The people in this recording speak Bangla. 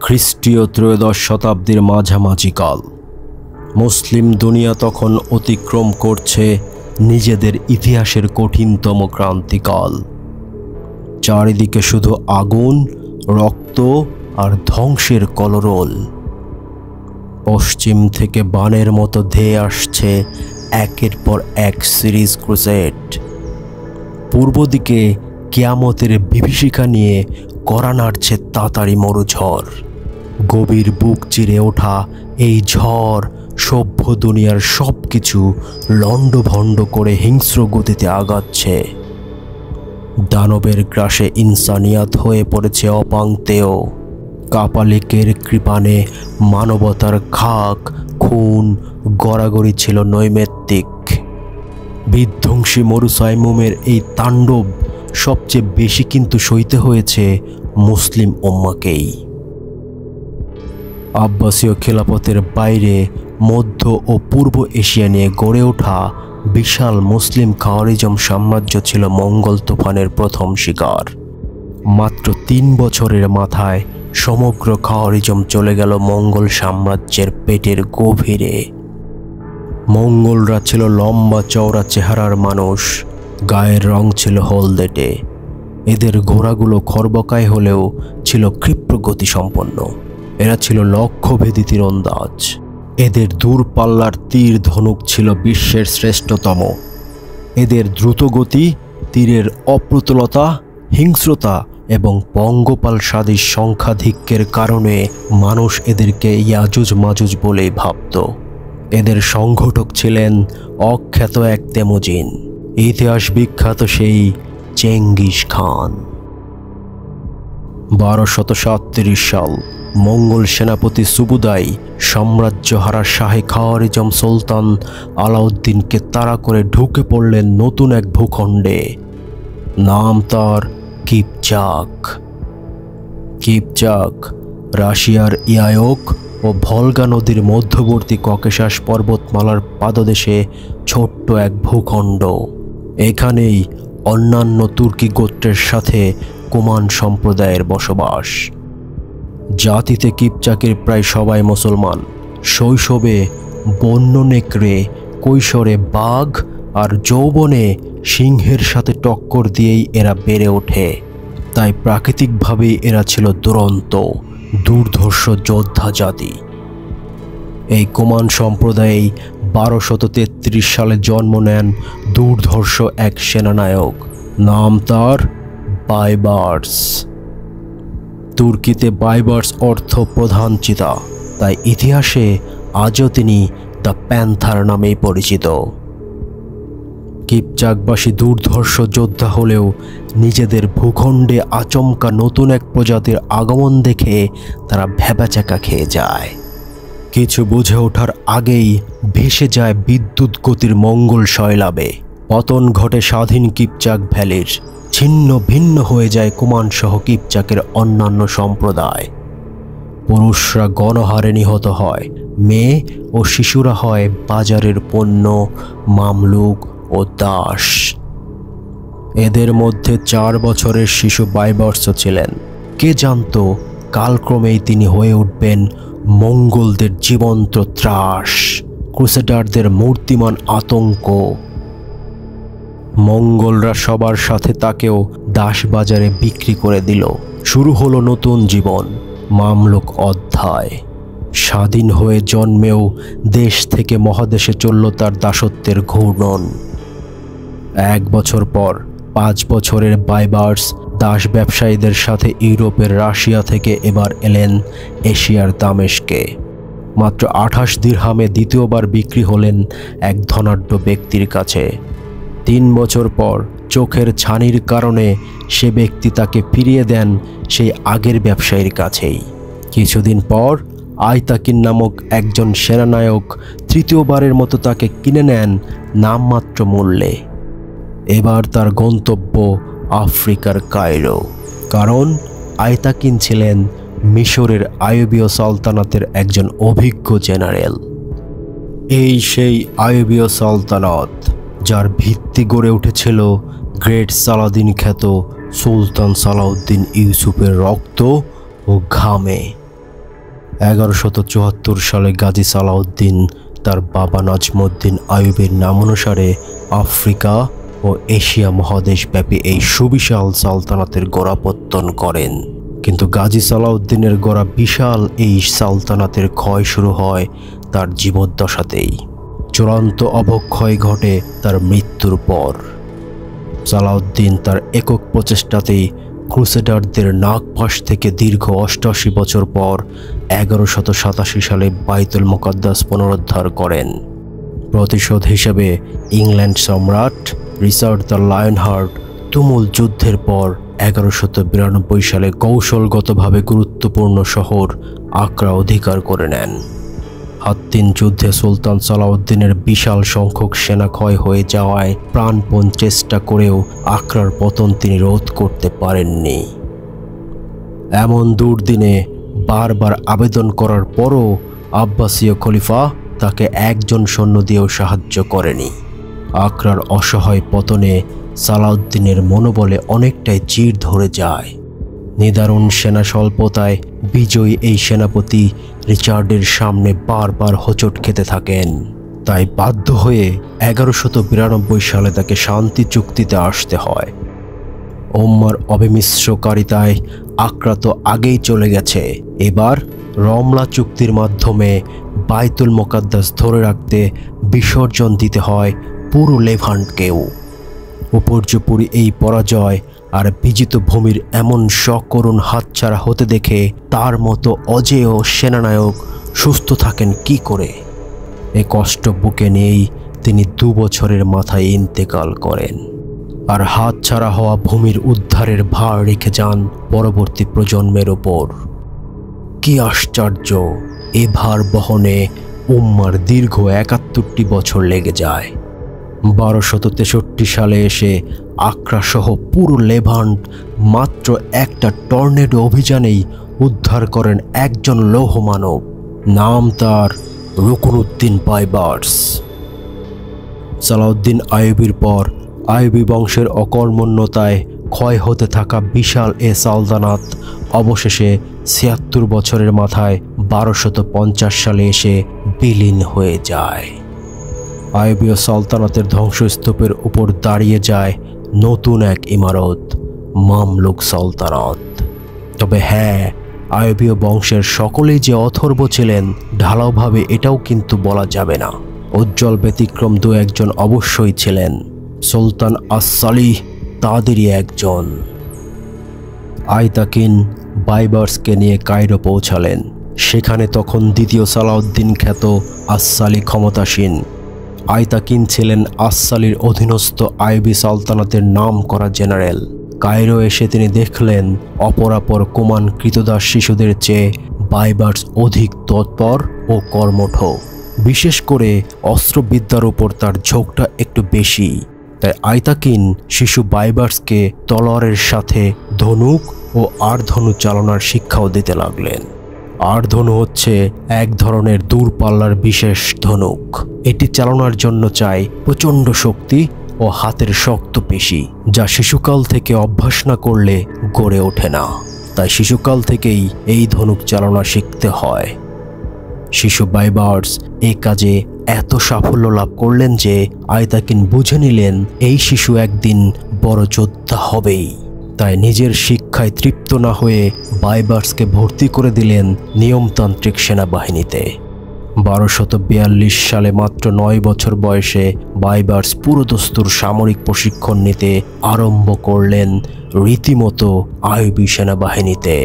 খ্রিস্টীয় ত্রয়োদশ শতাব্দীর মাঝামাঝি কাল। মুসলিম দুনিয়া তখন অতিক্রম করছে নিজেদের ইতিহাসের কঠিনতম ক্রান্তিকাল। চারিদিকে শুধু আগুন, রক্ত আর ধ্বংসের কলরোল। পশ্চিম থেকে বানের মতো ধেয়ে আসছে একের পর এক সিরিজ ক্রুসেড। পূর্ব দিকে কিয়ামতের বিভীষিকা নিয়ে কড়া নাড়ছে তাতারি মরুঝড়। গভীর বুক চিরে ওঠা এই ঝড় সভ্য দুনিয়ার সব কিছু লণ্ডভণ্ড করে হিংস্র গতিতে আগাচ্ছে। দানবের গ্রাসে ইনসানিয়াত হয়ে পড়েছে অপাংতেয়। কাপালিকের কৃপানে মানবতার খাক, খুন, গড়াগড়ি ছিল নৈমিত্তিক। বিধ্বংসী মরুসাইমুমের এই তাণ্ডব সবচেয়ে বেশি কিন্তু সইতে হয়েছে মুসলিম উম্মাকেই। আব্বাসীয় খেলাফতের বাইরে মধ্য ও পূর্ব এশিয়া নিয়ে গড়ে ওঠা বিশাল মুসলিম খাওয়ারিজম সাম্রাজ্য ছিল মঙ্গল তুফানের প্রথম শিকার। মাত্র 3 বছরের মাথায় সমগ্র খাওয়ারিজম চলে গেল মঙ্গল সাম্রাজ্যের পেটের গভীরে। মঙ্গলরা ছিল লম্বা চওড়া চেহারার মানুষ, গায়ের রং ছিল হলদেটে। এদের ঘোড়াগুলো খর্বকায় হলেও ছিল ক্ষিপ্র গতিসম্পন্ন। এরা ছিল লক্ষ্যভেদী তীরন্দাজ। এদের দূরপাল্লার তীর ধনুক ছিল বিশ্বের শ্রেষ্ঠতম। এদের দ্রুতগতি, তীরের অপ্রতুলতা, হিংস্রতা এবং পঙ্গপাল সাদৃশ সংখ্যাধিক্যের কারণে মানুষ এদেরকে ইয়াজুজ মাজুজ বলেই ভাবত। এদের সংগঠক ছিলেন অখ্যাত এক তেমুজিন, ইতিহাস বিখ্যাত সেই চেঙ্গিস খান। 1237 সাল মঙ্গল সেনাপতি সুবুদাই সাম্রাজ্যহারা শাহে খাওয়ারিজম সুলতান আলাউদ্দিনকে তাড়া করে ঢুকে পড়লেন নতুন এক ভূখণ্ডে। নাম তার কিপচাক। কিপচাক রাশিয়ার ইয়ায়ক ও ভলগা নদীর মধ্যবর্তী ককেশাস পর্বতমালার পাদদেশে ছোট্ট এক ভূখণ্ড। এখানেই অন্যান্য তুর্কি গোত্রের সাথে কুমান সম্প্রদায়ের বসবাস। জাতিতে কিপচাকের প্রায় সবাই মুসলমান। শৈশবে বন্য নেকড়ে, কৈশোরে বাঘ আর যৌবনে সিংহের সাথে টক্কর দিয়েই এরা বেড়ে ওঠে। তাই প্রাকৃতিকভাবেই এরা ছিল দুরন্ত, দুর্ধর্ষ যোদ্ধা জাতি। এই কুমান সম্প্রদায়েই 1233 সালে জন্ম নেন দুর্ধর্ষ এক সেনানায়ক। নাম তার বাইবার্স। তুর্কিতে বাইবার্স অর্থ প্রধান চিতা, তাই ইতিহাসে আজও তিনি দ্য প্যান্থার নামেই পরিচিত। কিপচাকবাসী দুর্ধর্ষ যোদ্ধা হলেও নিজেদের ভূখণ্ডে আচমকা নতুন এক প্রজাতির আগমন দেখে তারা ভ্যাবাচাকা খেয়ে যায়। কিছু বুঝে ওঠার আগেই ভেসে যায় বিদ্যুৎ গতির মঙ্গল শৈলাবে। পতন ঘটে স্বাধীন কিপচাক ভ্যালির। ছিন্ন ভিন্ন হয়ে যায় কুমান সহ কিপচাকের অন্যান্য সম্প্রদায়। পুরুষরা গণহারে নিহত হয়, মেয়ে ও শিশুরা হয় বাজারের পণ্য, মামলুক ও দাস। এদের মধ্যে 4 বছরের শিশু বাইবার্সও ছিলেন। কে জানত কালক্রমেই তিনি হয়ে উঠবেন মঙ্গলদের জীবন্ত ত্রাস, ক্রুসেডারদের মূর্তিমান আতঙ্ক। মঙ্গলরা সবার সাথে তাকেও দাস বাজারে বিক্রি করে দিল। শুরু হলো নতুন জীবন, মামলুক অধ্যায়। স্বাধীন হয়ে জন্মেও দেশ থেকে মহাদেশে চলল তার দাসত্বের ঘূর্ণন। 1 বছর পর 5 বছরের বাইবার্স দাস ব্যবসায়ীদের সাথে ইউরোপের রাশিয়া থেকে এবার এলেন এশিয়ার দামেস্কে। মাত্র 28 দিরহামে দ্বিতীয়বার বিক্রি হলেন এক ধনাঢ্য ব্যক্তির কাছে। 3 বছর পর চোখের ছানির কারণে সে ব্যক্তি তাকে ফিরিয়ে দেন সেই আগের ব্যবসায়ীর কাছেই। কিছুদিন পর আইতাকিন নামক একজন সেনানায়ক তৃতীয়বারের মতো তাকে কিনে নেন নামমাত্র মূল্যে। এবার তার গন্তব্য আফ্রিকার কায়রো, কারণ আইতাকিন ছিলেন মিশরের আইয়ুবীয় সালতানাতের একজন অভিজ্ঞ জেনারেল। এই সেই আইয়ুবীয় সালতানাত যার ভিত্তি গড়ে উঠেছিল গ্রেট সালাদিন খ্যাত সুলতান সালাউদ্দিন ইউসুফের রক্ত ও ঘামে। 1174 সালে গাজী সালাউদ্দিন তার বাবা নাজমুদ্দিন আইয়ুবের নামানুসারে আফ্রিকা ও এশিয়া মহাদেশব্যাপী এই সুবিশাল সালতানাতের গোড়াপত্তন করেন। কিন্তু গাজী সালাউদ্দিনের গড়া বিশাল এই সালতানাতের ক্ষয় শুরু হয় তার জীবদ্দশাতেই। চূড়ান্ত অবক্ষয় ঘটে তার মৃত্যুর পর। সালাউদ্দিন তার একক প্রচেষ্টাতেই ক্রুসেডারদের নাগপাশ থেকে দীর্ঘ 88 বছর পর 1187 সালে বাইতুল মুকাদ্দাস পুনরুদ্ধার করেন। প্রতিশোধ হিসেবে ইংল্যান্ড সম্রাট রিচার্ড দ্য লায়নহার্ট তুমুল যুদ্ধের পর 1192 সালে কৌশলগতভাবে গুরুত্বপূর্ণ শহর আকরা অধিকার করে নেন। হাত্তিন যুদ্ধে সুলতান সালাউদ্দিনের বিশাল সংখ্যক সেনা ক্ষয় হয়ে যাওয়ায় প্রাণপণ চেষ্টা করেও আকরার পতন তিনি রোধ করতে পারেননি। এমন দুর্দিনে বারবার আবেদন করার পরও আব্বাসীয় খলিফা তাকে একজন সৈন্য দিয়েও সাহায্য করেনি। আকরার অসহায় পতনে সালাউদ্দিনের মনোবলে অনেকটাই চির ধরে যায়। নিদারুণ সেনা স্বল্পতায় বিজয়ী এই সেনাপতি রিচার্ডের সামনে বারবার হোঁচট খেতে থাকেন। তাই বাধ্য হয়ে 1192 সালে তাকে শান্তি চুক্তিতে আসতে হয়। উম্মার অবিমিশ্রকারিতায় আকরা তো আগেই চলে গেছে, এবার রমলা চুক্তির মাধ্যমে বাইতুল মুকাদ্দাস ধরে রাখতে বিসর্জন দিতে হয় পুরো লেভান্টকেও। উপর্যুপরি এই পরাজয় আর বিজিত ভূমির এমন সকরুণ হাতছাড়া হতে দেখে তার মতো অজেয় সেনানায়ক সুস্থ থাকেন কি করে? এ কষ্ট বুকে নিয়েই তিনি 2 বছরের মাথায় ইন্তেকাল করেন, আর হাতছাড়া হওয়া ভূমির উদ্ধারের ভার রেখে যান পরবর্তী প্রজন্মের ওপর। কি আশ্চর্য, এ ভার বহনে উম্মার দীর্ঘ 71টি বছর লেগে যায়। 1263 সালে এসে আকরা সহ পুরো লেভান্ট মাত্র একটা টর্নেডো অভিযানেই উদ্ধার করেন একজন লৌহ মানব, নাম তার রুকনুদ্দিন বাইবার্স। সালাউদ্দিন আইয়ুবীর পর আইয়ুবী বংশের অকর্মণ্যতায় ক্ষয় হতে থাকা বিশাল এ সালতানাত অবশেষে 76 বছরের মাথায় 1250 সালে এসে বিলীন হয়ে যায়। আইয়ুবীয় সালতানাতের ধ্বংসস্তূপের উপর দাঁড়িয়ে যায় নতুন এক ইমারত, মামলুক সালতানাত। তবে হ্যাঁ, আইয়ুবীয় বংশের সকলেই যে অথর্ব ছিলেন ঢালাওভাবে এটাও কিন্তু বলা যাবে না। উজ্জ্বল ব্যতিক্রম 2-1 অবশ্যই ছিলেন। সুলতান আস-সালিহ তাদেরই একজন। আইতাকিন বাইবার্সকে নিয়ে কায়রো পৌঁছালেন। সেখানে তখন দ্বিতীয় সালাউদ্দিন খ্যাত আস-সালিহ ক্ষমতাসীন। আইতাকিন ছিলেন আস-সালিহর অধীনস্থ আইয়ুবী সালতানাতের নাম করা জেনারেল। কায়রো এসে তিনি দেখলেন অপরাপর কুমান কৃতদাস শিশুদের চেয়ে বাইবার্স অধিক তৎপর ও কর্মঠ। বিশেষ করে অস্ত্রবিদ্যার উপর তার ঝোঁকটা একটু বেশি। তাই আইতাকিন শিশু বাইবার্সকে তলোয়ারের সাথে ধনুক ও আড়ধনু চালনার শিক্ষাও দিতে লাগলেন। আড়ধনু হচ্ছে এক ধরনের দূরপাল্লার বিশেষ ধনুক। এটি চালানোর জন্য চাই প্রচণ্ড শক্তি ও হাতের শক্ত পেশি, যা শিশুকাল থেকে অভ্যাস না করলে গড়ে ওঠে না। তাই শিশুকাল থেকেই এই ধনুক চালনা শিখতে হয়। শিশু বাইবার্স এই কাজে এত সাফল্য লাভ করলেন যে আইতাকিন বুঝে নিলেন এই শিশু একদিন বড় যোদ্ধা হবেই। তাই নিজের শিক্ষায় তৃপ্ত না হয়ে বাইবার্সকে ভর্তি করে দিলেন নিয়মতান্ত্রিক সেনাবাহিনীতে। 1242 সালে মাত্র 9 বছর বয়সে বাইবার্স পুরোদস্তুর সামরিক প্রশিক্ষণ নিতে আরম্ভ করলেন রীতিমতো আইয়ুবী সেনাবাহিনীতে।